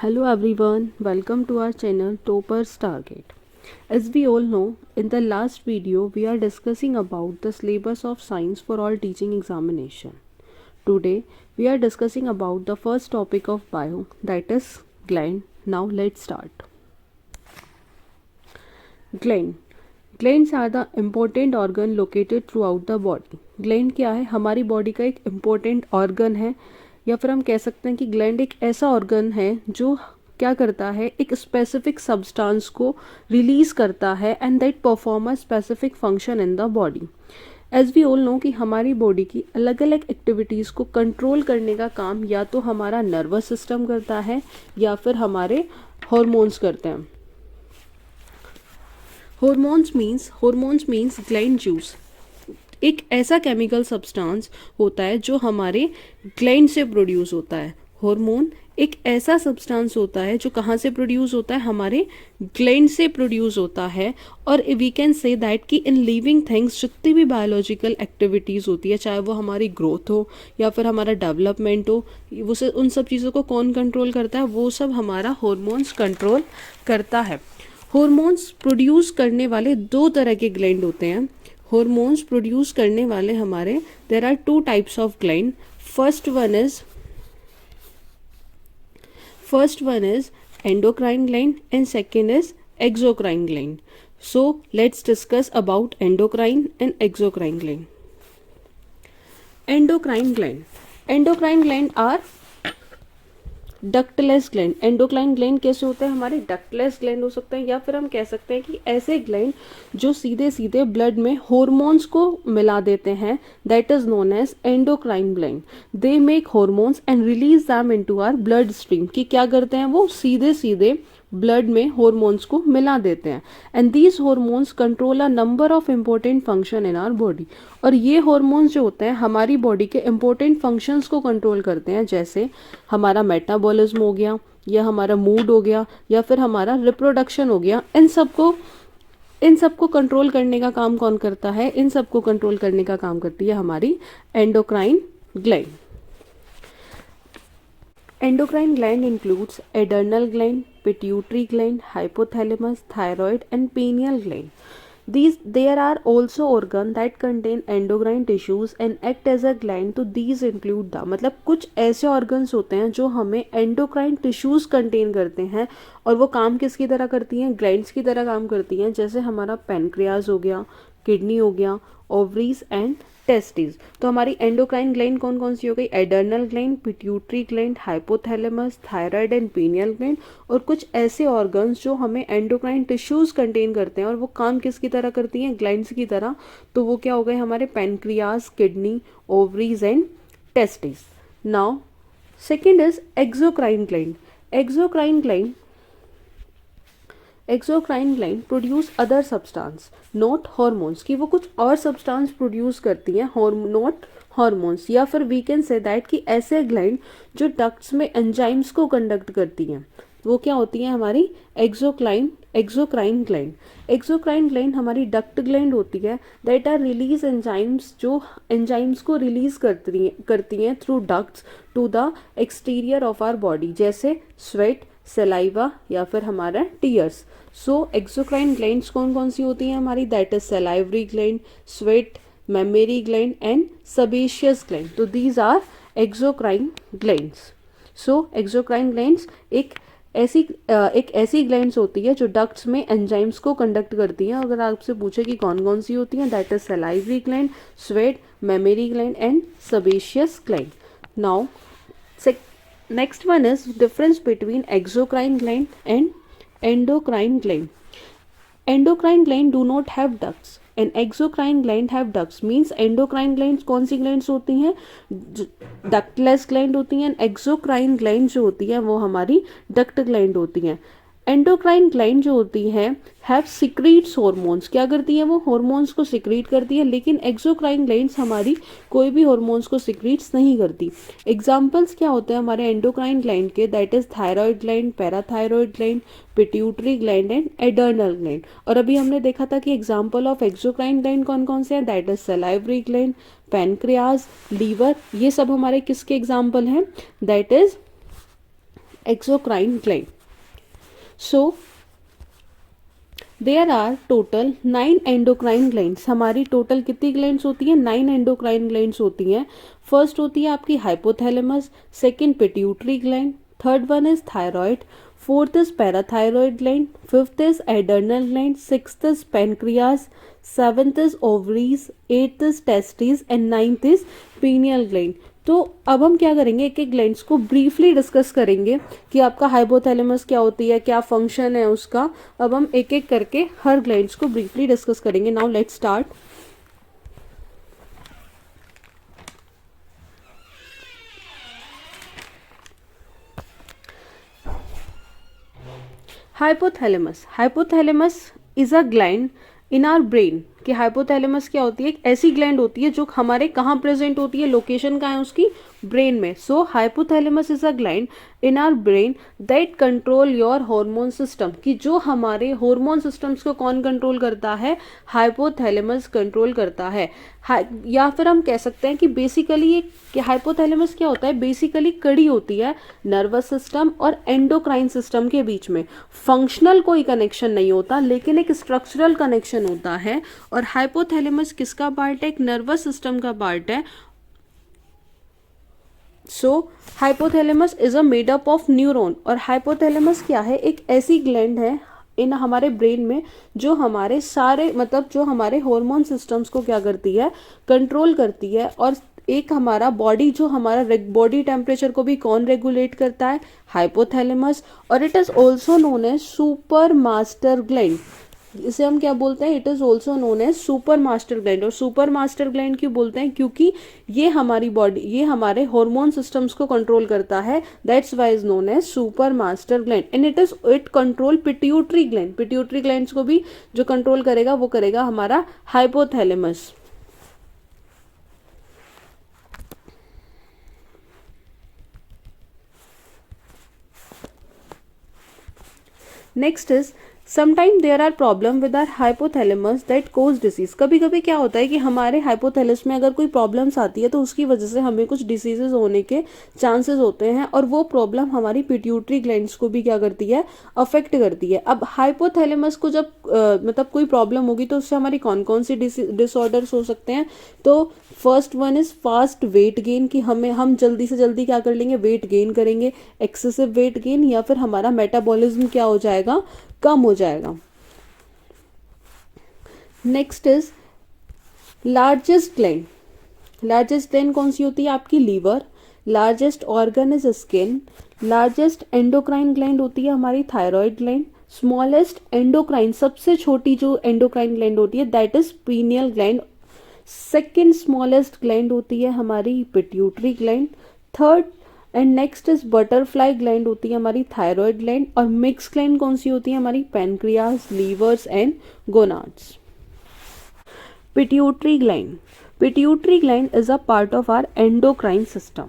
Hello everyone, welcome to our channel Topper's Target. As we all know, in the last video we are discussing about the syllabus of science for all teaching examination. Today we are discussing about the first topic of bio, that is gland. Now let's start. Gland. Glands are the important organ located throughout the body. Gland क्या है? हमारी body का एक important organ है, या फिर हम कह सकते हैं कि ग्लैंड एक ऐसा ऑर्गन है जो क्या करता है, एक स्पेसिफिक सब्सटेंस को रिलीज करता है and that perform a specific function in the body. As we all know कि हमारी बॉडी की अलग अलग एक्टिविटीज़ को कंट्रोल करने का काम या तो हमारा नर्वस सिस्टम करता है या फिर हमारे हॉर्मोन्स करते हैं. Hormones means gland juice. एक ऐसा केमिकल सब्सटेंस होता है जो हमारे ग्लैंड से प्रोड्यूस होता है. हार्मोन एक ऐसा सब्सटेंस होता है जो कहाँ से प्रोड्यूस होता है, हमारे ग्लैंड से प्रोड्यूस होता है. और वी कैन से दैट कि इन लिविंग थिंग्स जितनी भी बायोलॉजिकल एक्टिविटीज़ होती है, चाहे वो हमारी ग्रोथ हो या फिर हमारा डेवलपमेंट हो, वो से उन सब चीज़ों को कौन कंट्रोल करता है, वो सब हमारा हार्मोन्स कंट्रोल करता है. हार्मोन्स प्रोड्यूस करने वाले दो तरह के ग्लैंड होते हैं. हॉर्मोन्स प्रोड्यूस करने वाले हमारे there are two types of gland. First one is endocrine gland and second is exocrine gland. So let's discuss about endocrine and exocrine gland. Endocrine gland are ductless gland. Endocrine gland कैसे होते हैं, हमारे ductless gland हो सकते हैं, या फिर हम कह सकते हैं कि ऐसे ग्लैंड जो सीधे सीधे ब्लड में हॉर्मोन्स को मिला देते हैं, that is known as endocrine gland. They make hormones and release them into our blood stream. कि क्या करते हैं, वो सीधे सीधे ब्लड में हॉर्मोन्स को मिला देते हैं. And these hormones control a number of important function in our body. और ये हॉर्मोन्स जो होते हैं हमारी बॉडी के इम्पोर्टेंट फंक्शंस को कंट्रोल करते हैं, जैसे हमारा मेटाबॉलिज्म हो गया, या हमारा मूड हो गया, या फिर हमारा रिप्रोडक्शन हो गया. इन सबको कंट्रोल करने का काम कौन करता है, इन सबको कंट्रोल करने का काम करती है हमारी endocrine gland. Endocrine gland includes adrenal gland, pituitary gland, hypothalamus, thyroid, and pineal gland. There are also organs that contain endocrine tissues and act as a gland. तो these include the मतलब कुछ ऐसे organs होते हैं जो हमें endocrine tissues contain करते हैं, और वो काम किसकी तरह करती हैं, ग्लैंड्स की तरह काम करती हैं. जैसे हमारा पेनक्रियाज हो गया, किडनी हो गया, ओवरीज एंड टेस्टिस. तो हमारी एंडोक्राइन ग्लैंड कौन कौन सी हो गई, adrenal gland, pituitary gland, hypothalamus, thyroid and pineal gland. और कुछ ऐसे ऑर्गन्स जो हमें एंडोक्राइन टिश्यूज कंटेन करते हैं, और वो काम किसकी तरह करती हैं, ग्लैंड्स की तरह. तो वो क्या हो गए, हमारे pancreas, kidney, ovaries and testis. Now second is exocrine gland. Exocrine gland produce other substance not hormones. कि वो कुछ और सब्सटेंस प्रोड्यूस करती हैं, नॉट हॉर्मोन्स. या फिर वी कैन से दैट कि ऐसे ग्लैंड जो डक्ट्स में एंजाइम्स को कंडक्ट करती हैं, वो क्या होती हैं, हमारी एक्सोक्राइन ग्लैंड. एक्सोक्राइन ग्लैंड हमारी डक्ट ग्लैंड होती है दैट आर रिलीज एंजाइम्स, जो एंजाइम्स को रिलीज करती हैं through ducts to the exterior of our body, जैसे स्वेट, सलाइवा, या फिर हमारा टीयर्स. सो एक्सोक्राइन ग्लैंड्स कौन कौन सी होती हैं हमारी, that is salivary gland, sweat, mammary gland and sebaceous gland. तो these are exocrine glands. So exocrine glands एक ऐसी ग्लैंड्स होती है जो डक्ट्स में एंजाइम्स को कंडक्ट करती हैं. अगर आपसे पूछे कि कौन कौन सी होती हैं, that is salivary gland, sweat, mammary gland and sebaceous gland. Now next one is difference between exocrine gland and endocrine gland. Endocrine gland do not have ducts and exocrine gland have ducts. means endocrine glands कौन सी glands होती हैं, ductless gland होती हैं. exocrine gland जो होती है वो हमारी duct gland होती हैं. एंडोक्राइन ग्लैंड जो होती है हैव सिक्रीट्स हॉर्मोन्स. क्या करती है, वो हॉर्मोन्स को सिक्रीट करती है. लेकिन एक्सोक्राइन ग्लैंड्स हमारी कोई भी हॉर्मोन्स को सिक्रीट्स नहीं करती. एग्जांपल्स क्या होते हैं हमारे एंडोक्राइन ग्लैंड के, that is thyroid gland, parathyroid gland, pituitary gland and adrenal gland. और अभी हमने देखा था कि एग्जाम्पल ऑफ एक्सोक्राइन ग्लैंड कौन कौन से हैं, that is salivary gland, pancreas, liver. ये सब हमारे किसके एग्जाम्पल हैं, that is exocrine gland. So there are total 9 endocrine glands. हमारी टोटल कितनी ग्लैंड्स होती हैं? 9 एंडोक्राइन ग्लैंड्स होती हैं. फर्स्ट होती है आपकी hypothalamus, second pituitary gland, third one is thyroid, fourth is parathyroid gland, fifth is adrenal gland, sixth is pancreas, seventh is ovaries, eighth is testis and ninth is pineal gland. तो अब हम क्या करेंगे, एक एक ग्लैंड्स को briefly discuss करेंगे कि आपका हाइपोथैलेमस क्या होती है, क्या फंक्शन है उसका. अब हम एक एक करके हर ग्लैंड्स को ब्रीफली डिस्कस करेंगे. Now let's start. Hypothalamus is a gland in our brain. कि हाइपोथैलेमस क्या होती है? एक ऐसी ग्लैंड होती है जो हमारे कहाँ प्रेजेंट होती है, लोकेशन कहाँ है उसकी? ब्रेन में. So hypothalamus is a gland in our brain that control your hormone system. कि जो हमारे हार्मोन सिस्टम्स को कौन कंट्रोल करता है? हाइपोथैलेमस कंट्रोल करता है. या फिर हम कह सकते हैं कि बेसिकली ये हाइपोथैलेमस क्या होता है? बेसिकली कड़ी होती है नर्वस सिस्टम और एंडोक्राइन सिस्टम के बीच में. फंक्शनल कोई कनेक्शन नहीं होता, लेकिन एक स्ट्रक्चरल कनेक्शन होता है. और हाइपोथैलेमस किसका पार्ट है? एक नर्वस सिस्टम का पार्ट है. So hypothalamus is a made up of neuron. और हाइपोथैलेमस क्या है? एक ऐसी ग्लैंड है इन हमारे ब्रेन में जो हमारे सारे मतलब जो हमारे हार्मोन सिस्टम्स को क्या करती है? कंट्रोल करती है. और एक हमारा बॉडी जो हमारा बॉडी टेम्परेचर को भी कौन रेगुलेट करता है? हाइपोथैलेमस. और it is also known as super master gland. इसे हम क्या बोलते हैं? It is also known as super master gland. और सुपर मास्टर ग्लैंड क्यों बोलते हैं? क्योंकि ये हमारी बॉडी, ये हमारे हार्मोन सिस्टम्स को कंट्रोल करता है. That's why is known as super master gland. And it control pituitary gland. Pituitary glands को भी जो कंट्रोल करेगा वो करेगा हमारा hypothalamus. Next is sometime there are problem with our hypothalamus that cause disease. कभी कभी क्या होता है कि हमारे हाइपोथैलेमस में अगर कोई प्रॉब्लम्स आती है तो उसकी वजह से हमें कुछ डिसीजेज होने के चांसेस होते हैं. और वो प्रॉब्लम हमारी पिट्यूटरी ग्लैंड्स को भी क्या करती है? अफेक्ट करती है. अब हाइपोथैलेमस को जब मतलब कोई प्रॉब्लम होगी तो उससे हमारी कौन कौन सी डिसऑर्डर्स हो सकते हैं? तो first one is fast weight gain. कि हम जल्दी से जल्दी क्या कर लेंगे? वेट गेन करेंगे. Excessive weight gain. या फिर हमारा मेटाबॉलिज्म क्या हो जाएगा? कम हो जाएगा. Next is largest gland. Largest gland कौन सी होती है? आपकी liver. Largest organ is skin. Largest endocrine gland होती है हमारी थायराइड ग्लैंड. स्मॉलेस्ट एंडोक्राइन, सबसे छोटी जो एंडोक्राइन ग्लैंड होती है that is pineal gland. Second smallest gland होती है हमारी pituitary gland. Third and next is butterfly gland होती है हमारी थायराइड ग्लैंड. और मिक्स ग्लैंड कौन सी होती है? हमारी pancreas, livers and gonads. Pituitary gland. Pituitary gland is a part of our endocrine system.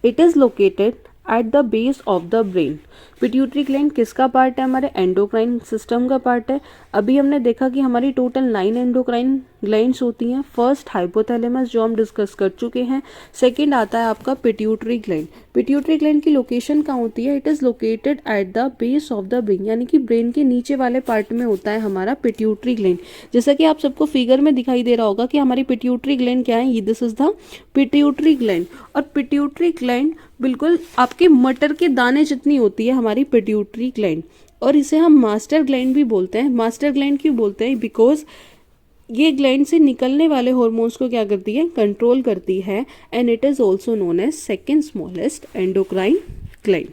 It is located at the base of the brain. Pituitary gland किसका पार्ट है? हमारे endocrine system का part है. अभी हमने देखा कि हमारी टोटल 9 एंडोक्राइन ग्लैंड्स होती हैं. फर्स्ट हाइपोथैलेमस जो हम डिस्कस कर चुके हैं. सेकंड आता है आपका पिट्यूटरी ग्लैंड. पिट्यूटरी ग्लैंड की लोकेशन कहाँ होती है? It is located at the base of the brain. यानी कि ब्रेन के नीचे वाले पार्ट में होता है हमारा पिट्यूटरी ग्लैंड. जैसा कि आप सबको फिगर में दिखाई दे रहा होगा कि हमारी पिट्यूटरी ग्लैंड क्या है? This is the pituitary gland. और पिट्यूटरी ग्लैंड बिल्कुल आपके मटर के दाने जितनी होती है हमारी पिट्यूटरी ग्लैंड. और इसे हम मास्टर ग्लैंड भी बोलते हैं. मास्टर ग्लैंड क्यों बोलते हैं? बिकॉज ये ग्लैंड से निकलने वाले हॉर्मोन्स को क्या करती है? कंट्रोल करती है. And it is also known as second smallest endocrine gland.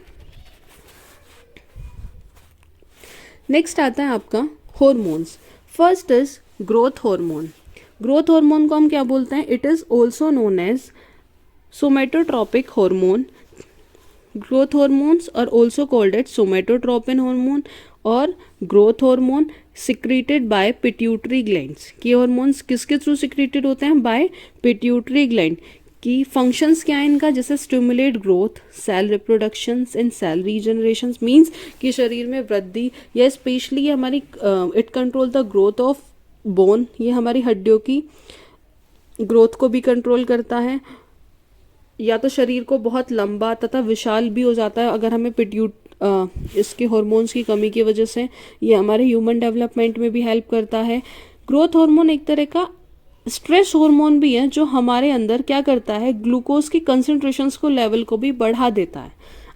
Next आता है आपका hormones. First is growth hormone. Growth hormone को हम क्या बोलते हैं? It is also known as somatotropic hormone. growth hormones are also called as somatotropin hormone और growth hormone secreted by pituitary glands. ये hormones किसके थ्रू secreted होते हैं? by pituitary gland. की functions क्या है इनका? जैसे stimulate growth, cell reproductions and cell regenerations. means कि शरीर में वृद्धि या स्पेशली हमारी it control the growth of bone. ये हमारी हड्डियों की ग्रोथ को भी कंट्रोल करता है. या तो शरीर को बहुत लंबा तथा विशाल भी हो जाता है अगर हमें इसके हॉर्मोन्स की कमी की वजह से। ये हमारे ह्यूमन डेवलपमेंट में भी हेल्प करता है। ग्रोथ हार्मोन एक तरह का स्ट्रेस हार्मोन भी है जो हमारे अंदर क्या करता है, ग्लूकोज की कंसंट्रेशंस को लेवल को भी बढ़ा देता है।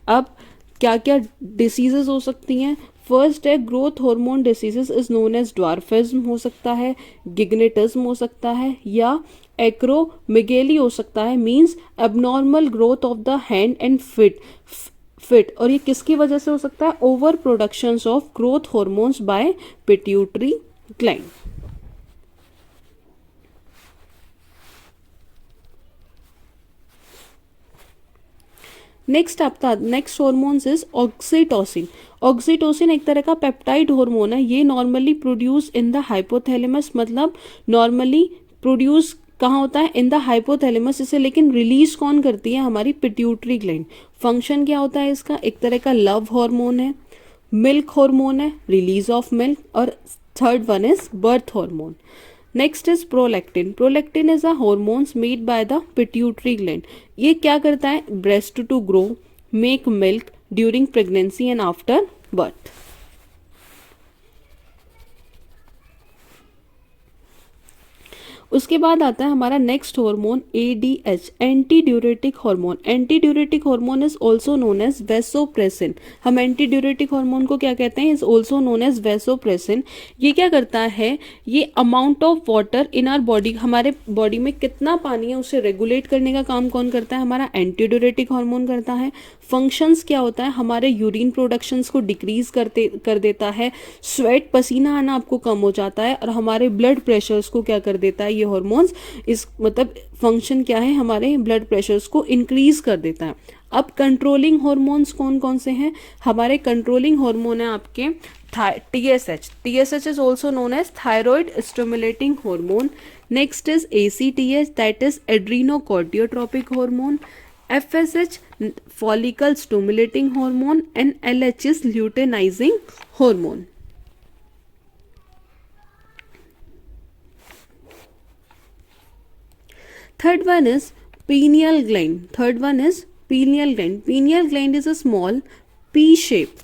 अब क्या क्या डिसीजेस हो सकती हैं? फर्स्ट है growth hormone diseases is known as dwarfism हो सकता है, गिग्नेटिज्म हो सकता है, या एक्रोमेगेली हो सकता है, means abnormal growth of the hand and feet. और ये किसकी वजह से हो सकता है? Over production of growth hormones by pituitary gland. Next hormones is oxytocin. Oxytocin एक तरह का पेप्टाइड हार्मोन है। ये normally produce in the hypothalamus, मतलब नॉर्मली प्रोड्यूस कहाँ होता है? In the hypothalamus. इसे लेकिन रिलीज कौन करती है? हमारी पिट्यूटरी ग्लैंड। फंक्शन क्या होता है इसका? एक तरह का लव हार्मोन है, मिल्क हार्मोन है, रिलीज ऑफ मिल्क, और third one is birth hormone. Next is prolactin. Prolactin is a hormones made by the pituitary gland. ये क्या करता है? Breast to grow, make milk during pregnancy and after birth. उसके बाद आता है हमारा next hormone ADH, anti diuretic hormone. Anti diuretic hormone is also known as vasopressin. हम एंटी ड्यूरेटिक हार्मोन को क्या कहते हैं? Is also known as vasopressin. ये क्या करता है? ये amount of water in our body, हमारे बॉडी में कितना पानी है उसे रेगुलेट करने का काम कौन करता है? हमारा एंटी ड्यूरेटिक हार्मोन करता है। फंक्शंस क्या होता है? हमारे यूरिन प्रोडक्शंस को डिक्रीज कर देता है, स्वेट पसीना आना आपको कम हो जाता है, और हमारे ब्लड प्रेशर्स को क्या कर देता है ये हॉर्मोन्स? इस मतलब फंक्शन क्या है? हमारे ब्लड प्रेशर्स को इंक्रीज कर देता है। अब कंट्रोलिंग हॉर्मोन्स कौन कौन से हैं? हमारे कंट्रोलिंग हार्मोन है आपके TSH। TSH is also known as thyroid stimulating hormone. Next is ACTH, that is adrenocorticotropic hormone. FSH, follicle stimulating hormone, and LH is luteinizing hormone. Third one is pineal gland. Pineal gland is a small P shape.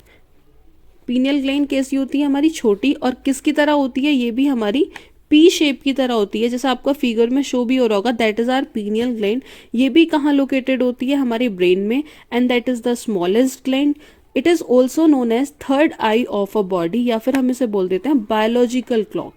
Pineal gland कैसी होती है? हमारी छोटी, और किसकी तरह होती है? ये भी हमारी पी शेप की तरह होती है, जैसा आपका फिगर में शो भी हो रहा होगा। That is our pineal gland. ये भी कहाँ लोकेटेड होती है? हमारे ब्रेन में, and that is the smallest gland. It is also known as third eye of a body, या फिर हम इसे बोल देते हैं बायोलॉजिकल क्लॉक।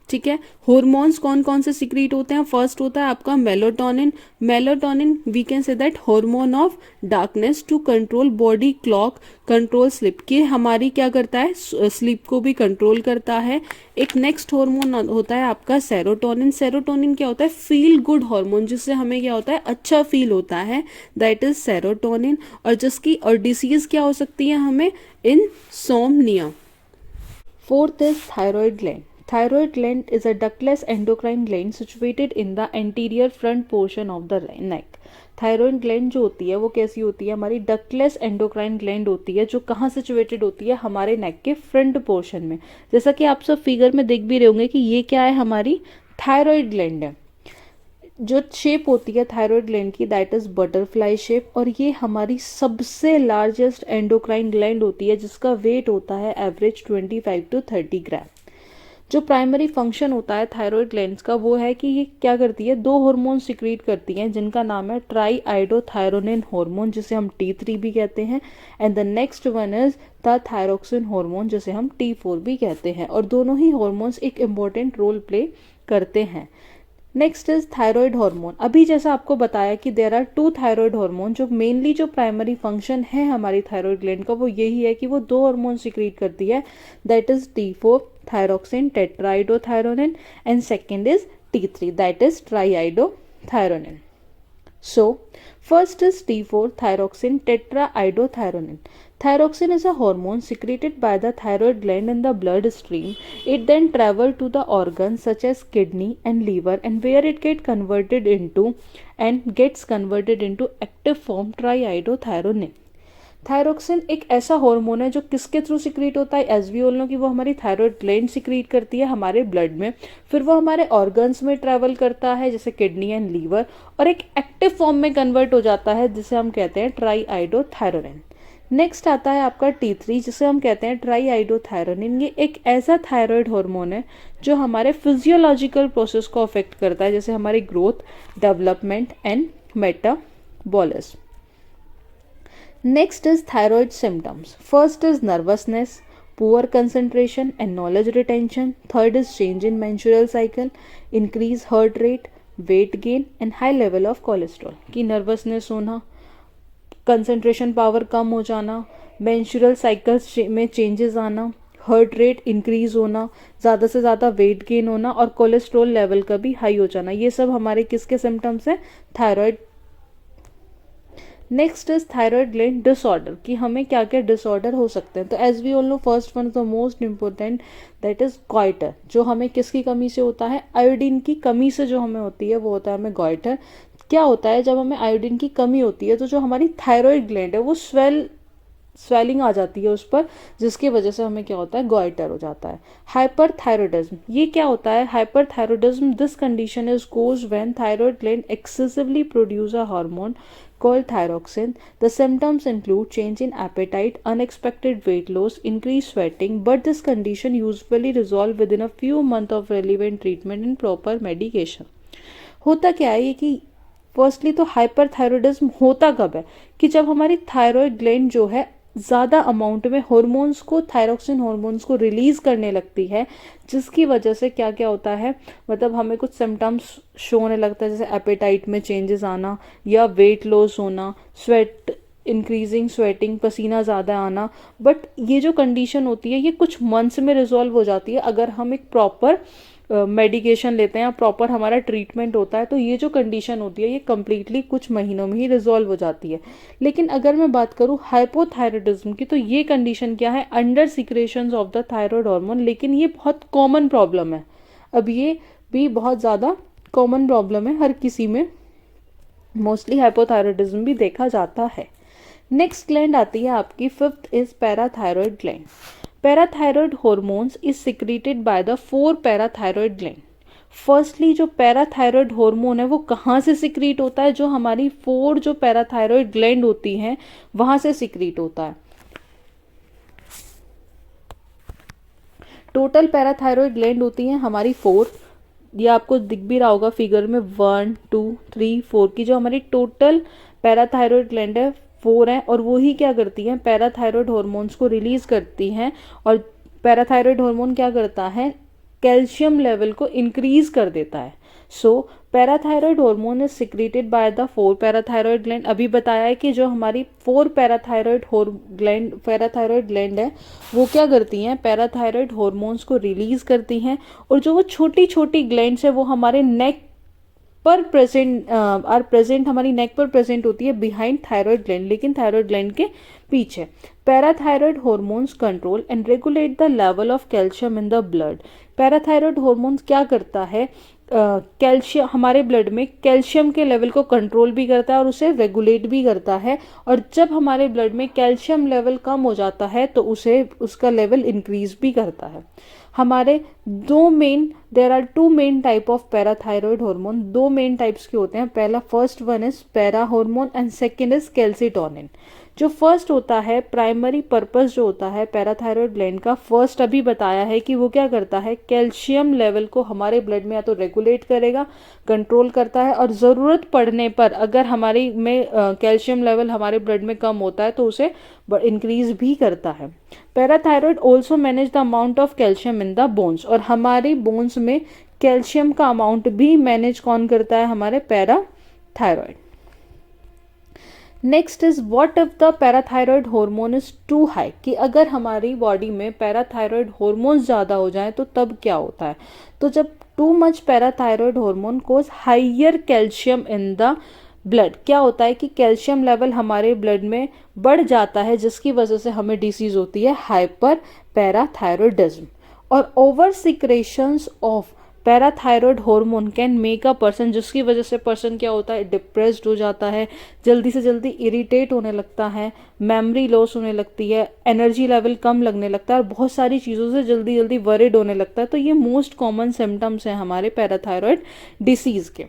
ठीक है। हॉर्मोन्स कौन कौन से सिक्रीट होते हैं? फर्स्ट होता है आपका melatonin. Melatonin we can say that hormone of darkness to control body clock, control sleep. की हमारी क्या करता है? स्लीप को भी कंट्रोल करता है। एक नेक्स्ट हार्मोन होता है आपका सेरोटोनिन। सेरोटोनिन क्या होता है? फील गुड हार्मोन, जिससे हमें क्या होता है? अच्छा फील होता है, दैट इज सेरोटोनिन। और जिसकी और डिसीज क्या हो सकती है हमें? Insomnia. Fourth is thyroid gland. Thyroid gland is a ductless endocrine gland situated in the anterior front portion of the neck. Thyroid gland जो होती है वो कैसी होती है? हमारी डक्टलेस एंडोक्राइन ग्लैंड होती है, जो कहाँ सिचुएटेड होती है? हमारे नेक के फ्रंट पोर्शन में। जैसा कि आप सब फिगर में देख भी रहे होंगे कि ये क्या है? हमारी थायरॉइड ग्लैंड है। जो शेप होती है थायरॉइड ग्लैंड की, दैट इज बटरफ्लाई शेप। और ये हमारी सबसे लार्जेस्ट एंडोक्राइन ग्लैंड होती है, जिसका वेट होता है एवरेज 25 to 30 ग्राम। जो प्राइमरी फंक्शन होता है थायरॉइड ग्लैंड्स का, वो है कि ये क्या करती है? दो हार्मोन सिक्रीट करती हैं, जिनका नाम है ट्राईआइडोथायरोनिन हार्मोन, जिसे हम T3 भी कहते हैं, and the next one is the thyroxine hormone, जिसे हम T4 भी कहते हैं। और दोनों ही हार्मोन्स एक इम्पॉर्टेंट रोल प्ले करते हैं। Next is thyroid hormone. अभी जैसा आपको बताया कि देयर आर 2 थायरॉइड हार्मोन, जो मेनली जो प्राइमरी फंक्शन है हमारी थायरॉइड ग्लैंड का वो यही है कि वो 2 हार्मोन सिक्रीट करती है, that is T4 thyroxine tetraiodothyronine, and second is T3 that is triiodothyronine. So, first is T4 thyroxine tetraiodothyronin. Thyroxine is a hormone secreted by the thyroid gland in the bloodstream. It then travels to the organs such as kidney and liver, and where it gets converted into active form triiodothyronin. Thyroxine एक ऐसा hormone है जो किसके through secrete होता है, as we all know कि वो हमारी थायराइड ग्लैंड सिक्रीट करती है हमारे ब्लड में, फिर वो हमारे ऑर्गन्स में ट्रैवल करता है जैसे किडनी एंड लीवर, और एक एक्टिव फॉर्म में कन्वर्ट हो जाता है जिसे हम कहते हैं ट्राईआइडोथायरोनिन। नेक्स्ट आता है आपका T3 जिसे हम कहते हैं ट्राईआइडोथायरोनिन। ये एक ऐसा थायराइड हार्मोन है जो हमारे फिजियोलॉजिकल प्रोसेस को अफेक्ट करता है जैसे हमारी growth, development and metabolism. Next is thyroid symptoms. First is nervousness, poor concentration and knowledge retention. Third is change in menstrual cycle, increase heart rate, weight gain and high level of cholesterol. कि nervousness होना, concentration power कम हो जाना, menstrual cycles में changes आना, heart rate increase होना, ज़्यादा से ज़्यादा वेट गेन होना और कोलेस्ट्रॉल लेवल का भी हाई हो जाना, ये सब हमारे किसके सिम्टम्स हैं, thyroid. Next is thyroid gland disorder कि हमें क्या क्या डिसऑर्डर हो सकते हैं। तो as we all know first one the most important that is goiter, जो हमें किसकी कमी से होता है, आयोडीन की कमी से जो हमें होती है वो होता है हमें गॉइटर। क्या होता है जब हमें आयोडीन की कमी होती है तो जो हमारी थायराइड ग्लैंड है वो स्वेलिंग आ जाती है उस पर, जिसकी वजह से हमें क्या होता है, गॉइटर हो जाता है। हाइपरथायरॉयडिज्म, ये क्या होता है, hyperthyroidism this condition is caused when thyroid gland excessively produce a hormone called thyroxine. The symptoms include change in appetite, unexpected weight loss, increased sweating, but this condition usually resolve within a few months of relevant treatment and proper medication. होता क्या है ये कि firstly तो hyperthyroidism होता कब है कि जब हमारी थायराइड ग्लैंड जो है ज़्यादा अमाउंट में हॉर्मोन्स को, थायरोक्सिन हॉर्मोन्स को रिलीज करने लगती है, जिसकी वजह से क्या क्या होता है, मतलब हमें कुछ सिम्टम्स शो होने लगता है जैसे एपेटाइट में चेंजेस आना या वेट लॉस होना, स्वेट इंक्रीजिंग स्वेटिंग, पसीना ज़्यादा आना। बट ये जो कंडीशन होती है ये कुछ मंथ्स में रिजॉल्व हो जाती है अगर हम एक प्रॉपर मेडिकेशन लेते हैं या प्रॉपर हमारा ट्रीटमेंट होता है, तो ये जो कंडीशन होती है ये कम्प्लीटली कुछ महीनों में ही रिजॉल्व हो जाती है। लेकिन अगर मैं बात करूँ हाइपोथायरॉयडिज्म की, तो ये कंडीशन क्या है, under secretions of the thyroid hormone, लेकिन ये बहुत कॉमन प्रॉब्लम है। अब ये भी बहुत ज़्यादा कॉमन प्रॉब्लम है, हर किसी में मोस्टली हाइपोथायरॉयडिज्म भी देखा जाता है। नेक्स्ट ग्लैंड आती है आपकी, fifth is parathyroid gland. Parathyroid hormones is secreted by the 4 parathyroid gland. Firstly जो पैराथायरॉयड हार्मोन है वो कहाँ से सिक्रीट होता है, जो हमारी 4 जो पैराथायरॉयड ग्लैंड होती हैं वहां से सिक्रीट होता है। टोटल पैराथायरॉयड ग्लैंड होती हैं हमारी 4, ये आपको दिख भी रहा होगा फिगर में 1 2 3 4 की जो हमारी टोटल पैराथायरॉयड ग्लैंड है 4 है, और वो ही क्या करती हैं, पैराथायरॉयड हार्मोन्स को रिलीज करती हैं। और पैराथायरॉयड हार्मोन क्या करता है, कैल्शियम लेवल को इंक्रीज कर देता है। So parathyroid hormone is secreted by the 4 parathyroid gland. अभी बताया है कि जो हमारी 4 पैराथायरॉयड ग्लैंड है वो क्या करती हैं, पैराथायरॉयड हार्मोन्स को रिलीज करती हैं। और जो वो छोटी छोटी ग्लैंड्स है वो हमारे नेक पर प्रेजेंट हमारी नेक पर प्रेजेंट होती है बिहाइंड थायराइड ग्लैंड, लेकिन थायराइड ग्लैंड के पीछे। Parathyroid hormones control and regulate the level of calcium in the blood. Parathyroid hormones क्या करता है, कैल्शियम हमारे ब्लड में कैल्शियम के लेवल को कंट्रोल भी करता है और उसे रेगुलेट भी करता है। और जब हमारे ब्लड में कैल्शियम लेवल कम हो जाता है तो उसका लेवल इंक्रीज भी करता है। हमारे there are 2 main type of parathyroid hormone, 2 main types के होते हैं। पहला first one is para hormone and second is calcitonin. जो फर्स्ट होता है, प्राइमरी पर्पस जो होता है पैराथायरॉयड ग्लैंड का, फर्स्ट अभी बताया है कि वो क्या करता है, कैल्शियम लेवल को हमारे ब्लड में या तो रेगुलेट करेगा, कंट्रोल करता है, और ज़रूरत पड़ने पर अगर हमारी में कैल्शियम लेवल हमारे ब्लड में कम होता है तो उसे इंक्रीज भी करता है। Parathyroid also manage the amount of calcium in the bones, और हमारी बोन्स में कैल्शियम का अमाउंट भी मैनेज कौन करता है, हमारे parathyroid. Next is what if the parathyroid hormone is too high, कि अगर हमारी बॉडी में पैराथायरॉयड हार्मोन ज़्यादा हो जाए तो तब क्या होता है। तो जब too much parathyroid hormone cause higher calcium in the blood, क्या होता है कि कैल्शियम लेवल हमारे ब्लड में बढ़ जाता है, जिसकी वजह से हमें डिसीज होती है हाइपर पैराथायरॉयडिज्म। और over secretions of parathyroid hormone can make a person, जिसकी वजह से पर्सन क्या होता है, डिप्रेस्ड हो जाता है, जल्दी से जल्दी इरिटेट होने लगता है, मेमोरी लॉस होने लगती है, एनर्जी लेवल कम लगने लगता है और बहुत सारी चीज़ों से जल्दी जल्दी वरिड होने लगता है। तो ये मोस्ट कॉमन सिम्टम्स हैं हमारे पैराथायरॉयड डिसीज के।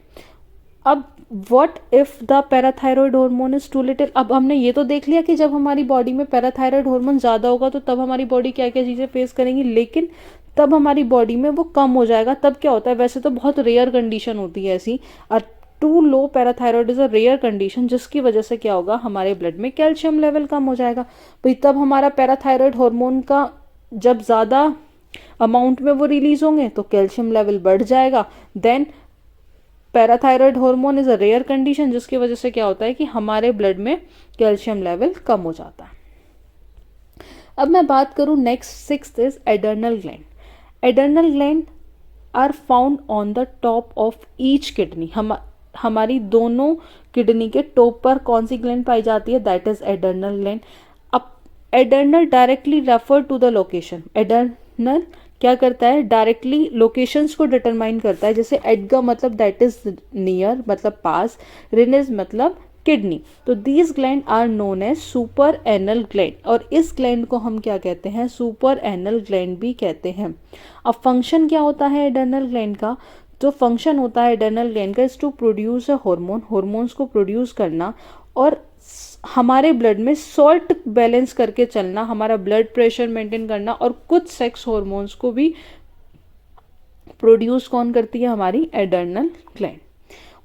अब what if the parathyroid hormone is too little. अब हमने ये तो देख लिया कि जब हमारी बॉडी में पैराथायरॉयड हार्मोन ज़्यादा होगा तो तब हमारी बॉडी क्या क्या चीज़ें फेस करेंगी, लेकिन तब हमारी बॉडी में वो कम हो जाएगा। तब क्या होता है, वैसे तो बहुत रेयर कंडीशन होती है ऐसी, और too low parathyroid is a rare condition, जिसकी वजह से क्या होगा, हमारे ब्लड में कैल्शियम लेवल कम हो जाएगा। भाई तब हमारा पैराथायरॉयड हार्मोन का जब ज़्यादा अमाउंट में वो रिलीज होंगे तो कैल्शियम लेवल बढ़ जाएगा। Then parathyroid hormone is a rare condition, जिसकी वजह से क्या होता है कि हमारे ब्लड में कैल्शियम लेवल कम हो जाता है। अब मैं बात करूं next, sixth is adrenal gland. Adrenal gland are found on the top of each kidney. हमारी दोनों किडनी के टॉप पर कौन सी ग्लैंड पाई जाती है, दैट इज एडर्नल ग्लैंड। अब adrenal directly refer to the location. Adrenal क्या करता है, डायरेक्टली लोकेशंस को डिटरमाइन करता है। जैसे एडगा मतलब दैट इज नियर, मतलब पास, रिनिस मतलब किडनी। तो these gland are known as super anal gland, और इस ग्लैंड को हम क्या कहते हैं, सुपर एनल ग्लैंड भी कहते हैं। अब फंक्शन क्या होता है एडर्नल ग्लैंड का, जो फंक्शन होता है एडर्नल ग्लैंड का is to produce a hormone, hormones को प्रोड्यूस करना और हमारे ब्लड में सॉल्ट बैलेंस करके चलना, हमारा ब्लड प्रेशर मेंटेन करना, और कुछ सेक्स हार्मोन्स को भी प्रोड्यूस कौन करती है, हमारी adrenal gland.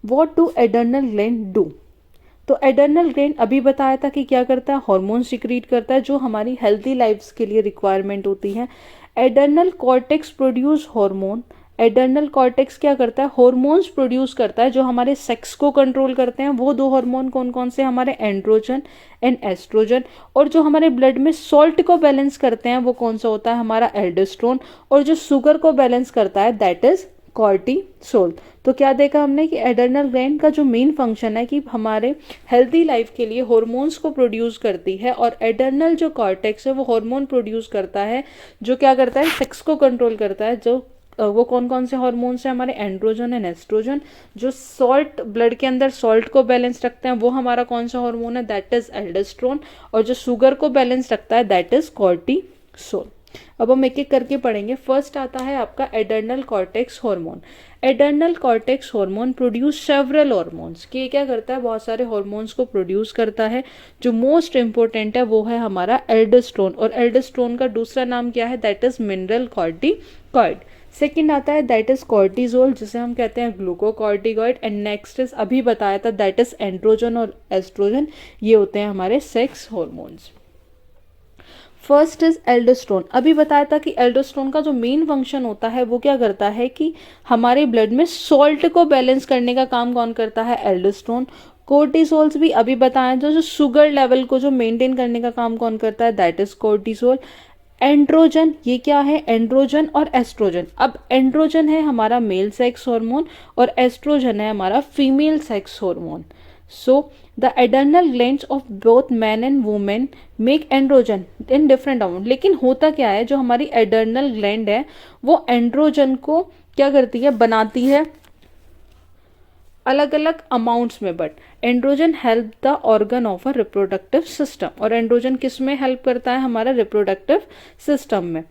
What do adrenal gland do. तो एडर्नल ग्लैंड अभी बताया था कि क्या करता है, हार्मोन सिक्रीट करता है जो हमारी हेल्थी लाइफ के लिए रिक्वायरमेंट होती है। Adrenal cortex produce hormone. Adrenal cortex क्या करता है, हार्मोन्स प्रोड्यूस करता है जो हमारे सेक्स को कंट्रोल करते हैं। वो दो हार्मोन कौन कौन से, हमारे एंड्रोजन एंड एस्ट्रोजन। और जो हमारे ब्लड में सॉल्ट को बैलेंस करते हैं वो कौन सा होता है, हमारा एल्डोस्टेरोन। और जो शुगर को बैलेंस करता है दैट इज कॉर्टिसोल। तो क्या देखा हमने कि एडर्नल ग्लैंड का जो मेन फंक्शन है कि हमारे हेल्थी लाइफ के लिए हार्मोन्स को प्रोड्यूस करती है, और एडर्नल जो कॉर्टेक्स है वो हार्मोन प्रोड्यूस करता है जो क्या करता है, सेक्स को कंट्रोल करता है। जो वो कौन कौन से हार्मोन्स हैं, हमारे एंड्रोजन एंड एस्ट्रोजन। जो सॉल्ट ब्लड के अंदर सॉल्ट को बैलेंस रखते हैं वो हमारा कौन सा हार्मोन है, दैट इज एल्डोस्टेरोन। और जो शुगर को बैलेंस रखता है दैट इज कॉर्टिसोल। अब हम एक एक करके पढ़ेंगे। फर्स्ट आता है आपका adrenal cortex hormone. Adrenal cortex hormone produce several hormones, कि क्या करता है, बहुत सारे हार्मोन्स को प्रोड्यूस करता है। जो मोस्ट इंपॉर्टेंट है वो है हमारा एल्डोस्टेरोन, और एल्डोस्टेरोन का दूसरा नाम क्या है, that is mineral corticoid. Second आता है दैट इज कॉर्टिजोल, जिसे हम कहते हैं ग्लूकोकॉर्टिकॉइड। एंड नेक्स्ट इज अभी बताया था दैट इज एंड्रोजन और एस्ट्रोजन, ये होते हैं हमारे sex hormones. First is aldosterone. अभी बताया था कि एल्डोस्टेरोन का जो मेन फंक्शन होता है वो क्या करता है कि हमारे ब्लड में सॉल्ट को बैलेंस करने का काम कौन करता है, एल्डोस्टेरोन। कोर्टिसोल्स भी अभी बताया, जो शुगर लेवल को जो मेंटेन करने का काम कौन करता है, दैट इज कोर्टिसोल। एंड्रोजन, ये क्या है, एंड्रोजन और एस्ट्रोजन। अब एंड्रोजन है हमारा मेल सेक्स हार्मोन और एस्ट्रोजन है हमारा female sex hormone. So the adrenal glands of both man and women make androgen in different amount. लेकिन होता क्या है, जो हमारी एडर्नल ग्लैंड है वो एंड्रोजन को क्या करती है, बनाती है अलग अलग अमाउंट्स में, but androgen help the organ of a reproductive system. और एंड्रोजन किस में हेल्प करता है, हमारा रिप्रोडक्टिव सिस्टम में।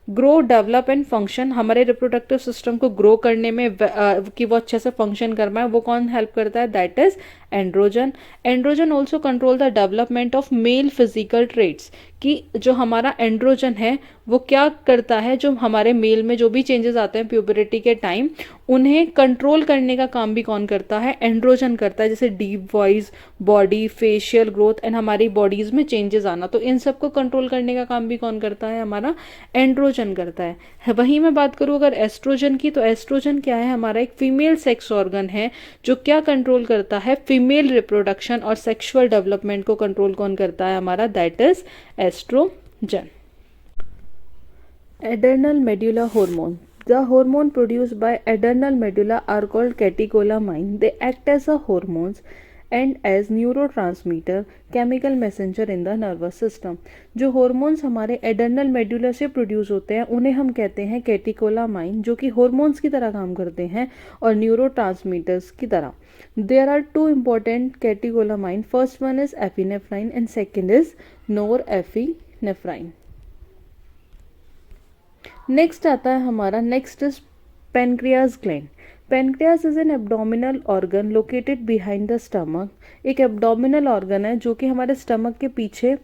ग्रो, डेवलप एंड फंक्शन, हमारे रिप्रोडक्टिव सिस्टम को ग्रो करने में कि वो अच्छे से फंक्शन कर पाए, वो कौन हेल्प करता है, that is androgen. Androgen also control the development of male physical traits, कि जो हमारा एंड्रोजन है वो क्या करता है, जो हमारे मेल में जो भी चेंजेस आते हैं प्यूबरिटी के टाइम उन्हें कंट्रोल करने का काम भी कौन करता है, एंड्रोजन करता है। जैसे deep voice, body, facial growth and हमारी बॉडीज में चेंजेस आना, तो इन सब को कंट्रोल करने का काम भी कौन करता है, हमारा एंड्रोजन करता है। वहीं मैं बात करूँ अगर एस्ट्रोजन की, तो एस्ट्रोजन क्या है, हमारा एक फीमेल सेक्स ऑर्गन है जो क्या कंट्रोल करता है, फीमेल रिप्रोडक्शन और सेक्सुअल डेवलपमेंट को कंट्रोल कौन करता है, हमारा that is estrogen. Adrenal medulla hormone. The hormone produced by adrenal medulla are called catecholamine. They act as a hormones and as neurotransmitter chemical messenger in the nervous system. जो hormones हमारे adrenal medulla से produce होते हैं उन्हें हम कहते हैं catecholamine, जो कि हॉर्मोन्स की तरह काम करते हैं और न्यूरोट्रांसमीटर्स की तरह। There are two important catecholamine, first one is epinephrine and second is norepinephrine. Next आता है हमारा, next is pancreas gland. Pancreas is an abdominal organ located behind the stomach. एक एब्डोमिनल ऑर्गन है जो कि हमारे स्टमक के पीछे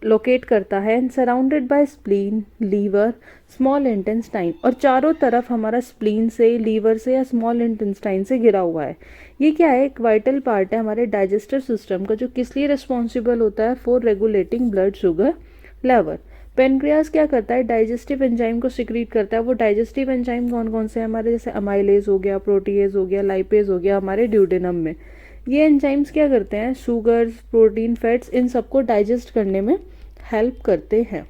लोकेट करता है, and surrounded by spleen, liver, small intestine, और चारों तरफ हमारा स्प्लीन से, लीवर से या स्मॉल इंटेस्टाइन से घिरा हुआ है। ये क्या है, एक वाइटल पार्ट है हमारे डाइजेस्टिव सिस्टम का, जो किस लिए रिस्पॉन्सिबल होता है, for regulating blood sugar level. Pancreas क्या करता है, डाइजेस्टिव एंजाइम को सिक्रीट करता है। वो डाइजेस्टिव एंजाइम कौन कौन से हैं हमारे, जैसे अमाइलेज हो गया, प्रोटीएज हो गया, लाइपेज हो गया हमारे ड्यूडेनम में। ये एंजाइम्स क्या करते हैं, शुगर्स, प्रोटीन, फैट्स, इन सबको डाइजेस्ट करने में हेल्प करते हैं।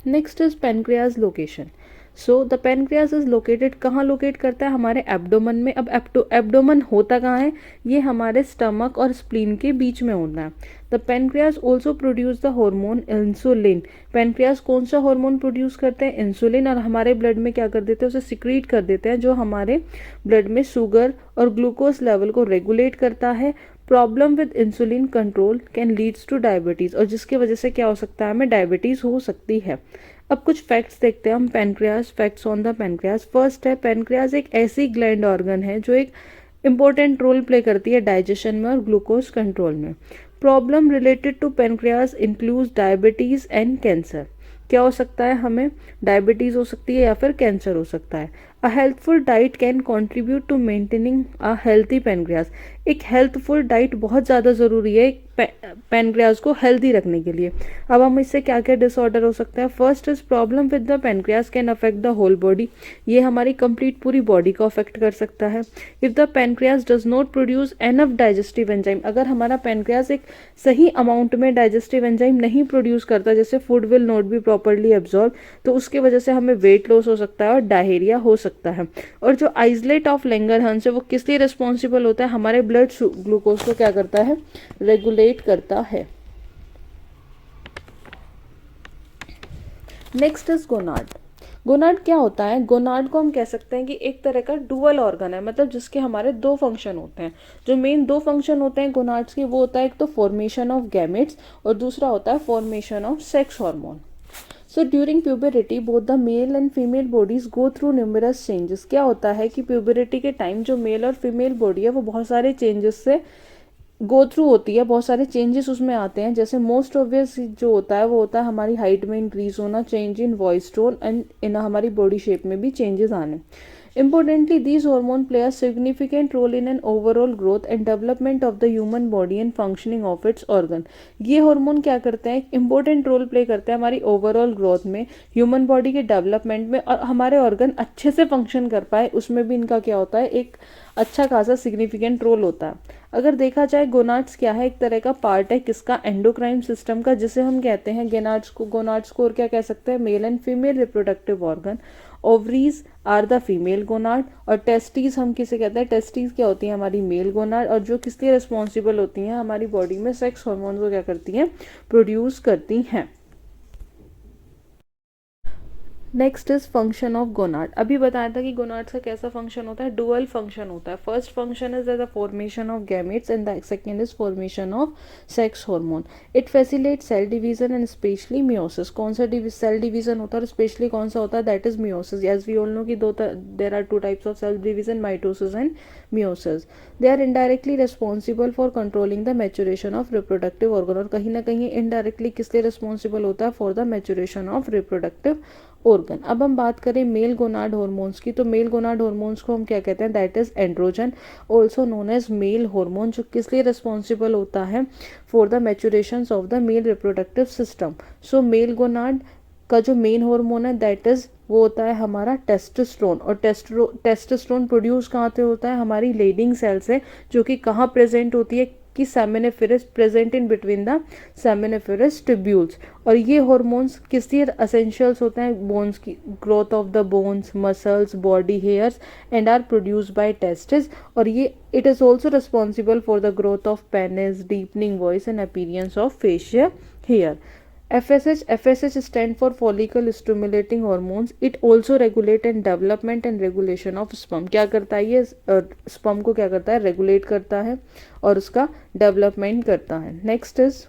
Next is pancreas location. So the pancreas is located, कहाँ लोकेट करता है, हमारे एब्डोमन में। अब एब्डोमन होता कहाँ है, ये हमारे स्टमक और स्प्लीन के बीच में होता है। The pancreas also produce the hormone insulin. Pancreas कौन सा हार्मोन प्रोड्यूस करते हैं, इंसुलिन, और हमारे ब्लड में क्या कर देते हैं, उसे सिक्रीट कर देते हैं, जो हमारे ब्लड में शुगर और ग्लूकोज लेवल को रेगुलेट करता है। Problem with insulin control can leads two diabetes, और जिसकी वजह से क्या हो सकता है, हमें डायबिटीज हो सकती है। अब कुछ फैक्ट्स देखते हैं हम pancreas, facts on the pancreas. First है, पेनक्रियाज एक ऐसी ग्लैंड ऑर्गन है जो एक इंपॉर्टेंट रोल प्ले करती है डाइजेशन में और ग्लूकोज कंट्रोल में। Problem related to pancreas include diabetes and cancer. क्या हो सकता है, हमें डायबिटीज हो सकती है या फिर कैंसर हो सकता है। A healthful diet can contribute to maintaining a healthy pancreas. एक हेल्थफुल डाइट बहुत ज़्यादा ज़रूरी है पेनक्रियाज को हेल्दी रखने के लिए। अब हम इससे क्या क्या डिसऑर्डर हो सकता है। First is problem with the pancreas can affect the whole body. ये हमारी कंप्लीट पूरी बॉडी को अफेक्ट कर सकता है। If the pancreas does not produce enough digestive enzyme, अगर हमारा पेनक्रियाज एक सही अमाउंट में डाइजेस्टिव एंजाइम नहीं प्रोड्यूस करता, जैसे food will not be properly absorb, तो उसकी वजह से हमें वेट लॉस हो सकता है और डायरिया हो सकता है। और जो आइसलेट ऑफ लैंगरहंस है वो किस लिए रिस्पॉन्सिबल होता है, हमारे ब्लड ग्लूकोज को क्या करता है, रेगुलेट करता है। Next is gonad. गोनाड क्या होता है, गोनाड को हम कह सकते हैं कि एक तरह का डुअल ऑर्गन है, मतलब जिसके हमारे दो फंक्शन होते हैं। जो मेन दो फंक्शन होते हैं गोनाड्स के, वो होता है एक तो फॉर्मेशन ऑफ गैमेट्स और दूसरा होता है formation of sex hormone. So during puberty both the male and female bodies go through numerous changes. क्या होता है कि प्यूबरिटी के टाइम जो मेल और फीमेल बॉडी है वो बहुत सारे चेंजेस से गो थ्रू होती है, बहुत सारे चेंजेस उसमें आते हैं। जैसे मोस्ट ऑब्वियस जो होता है वो होता है हमारी हाइट में इंक्रीज होना, change in voice tone and in हमारी बॉडी शेप में भी चेंजेस आने। Importantly, these hormones play a significant role in an overall growth and development of the human body and functioning of its organ. ये hormone क्या करते हैं, important role play करते हैं हमारी ओवरऑल ग्रोथ में, ह्यूमन बॉडी के डेवलपमेंट में, और हमारे ऑर्गन अच्छे से फंक्शन कर पाए उसमें भी इनका क्या होता है, एक अच्छा खासा सिग्निफिकेंट रोल होता है। अगर देखा जाए गोनाड्स क्या है, एक तरह का पार्ट है किसका, एंडोक्राइन सिस्टम का, जिसे हम कहते हैं गोनाड्स को और क्या कह सकते हैं, male and female reproductive organ. Ovaries are the female gonad, और टेस्टीज हम किसे कहते हैं, टेस्टीज क्या होती है, हमारी मेल गोनाड, और जो किस लिए रिस्पॉन्सिबल होती हैं, हमारी बॉडी में सेक्स हार्मोन को क्या करती हैं, प्रोड्यूस करती हैं। Next is function of gonad. अभी बताया था कि गोनाड्स का कैसा फंक्शन होता है, डुअल फंक्शन होता है। First function is the formation of gametes and the second is formation of sex hormone. It facilitate cell division and specially meiosis. कौन सा सेल डिवीजन होता है और स्पेशली कौन सा होता है, that is meiosis. As we all know कि there are two types of cell division, mitosis and meiosis. They are indirectly responsible for controlling the maturation of reproductive organ, और कहीं ना कहीं इनडायरेक्टली किस लिए रिस्पॉन्सिबल होता है, for the maturation of reproductive organ. अब हम बात करें मेल गोनाड हार्मोन्स की, तो मेल गोनाड हार्मोन्स को हम क्या कहते हैं, that is androgen, also known as male hormone, जो किस लिए रिस्पॉन्सिबल होता है, for the maturation of the male reproductive system. So male gonad का जो मेन हार्मोन है दैट इज वो होता है हमारा टेस्टोस्टेरोन, और टेस्टोस्टेरोन प्रोड्यूस कहाँ से होता है, हमारी लेडिंग सेल से, जो कि कहाँ प्रेजेंट होती है, आपकी seminiferous present in between the seminiferous tubules. और ये हॉर्मोन्स किस लिए असेंशियल्स होते हैं? बोन्स की growth of the bones, muscles, body hairs and are produced by testis. और ये it is also responsible for the growth of penis, deepening voice and appearance of facial hair. FSH stand for follicle stimulating hormones. It also regulate and development and regulation of sperm. क्या करता है ये? sperm को क्या करता है? Regulate करता है और उसका डेवलपमेंट करता है। Next is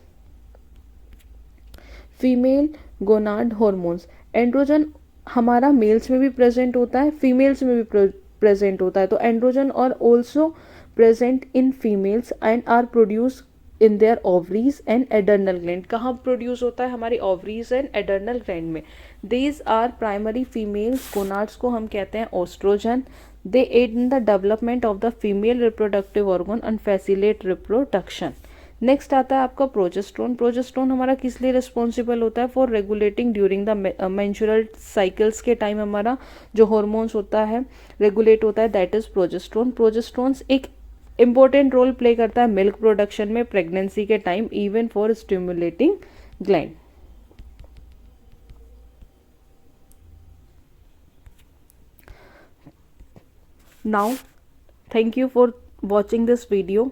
female gonad hormones. Androgen हमारा मेल्स में भी प्रेजेंट होता है, फीमेल्स में भी प्रेजेंट होता है। तो एंड्रोजन और also present in females and are produce in their ovaries and adrenal gland. कहाँ प्रोड्यूस होता है? हमारी ओवरीज एंड एडर्नल ग्लैंड में। These are primary females gonads को हम कहते हैं oestrogen. They aid in the development of the female reproductive organ and facilitate reproduction. Next आता है आपका प्रोजेस्ट्रोन। प्रोजेस्ट्रोन हमारा किस लिए रिस्पॉन्सिबल होता है? For regulating during the menstrual cycles के टाइम हमारा जो हॉर्मोन्स होता है रेगुलेट होता है, दैट इज प्रोजेस्ट्रोन। प्रोजेस्ट्रोन्स एक इंपॉर्टेंट रोल प्ले करता है मिल्क प्रोडक्शन में प्रेगनेंसी के time, even for stimulating gland. Now thank you for watching this video.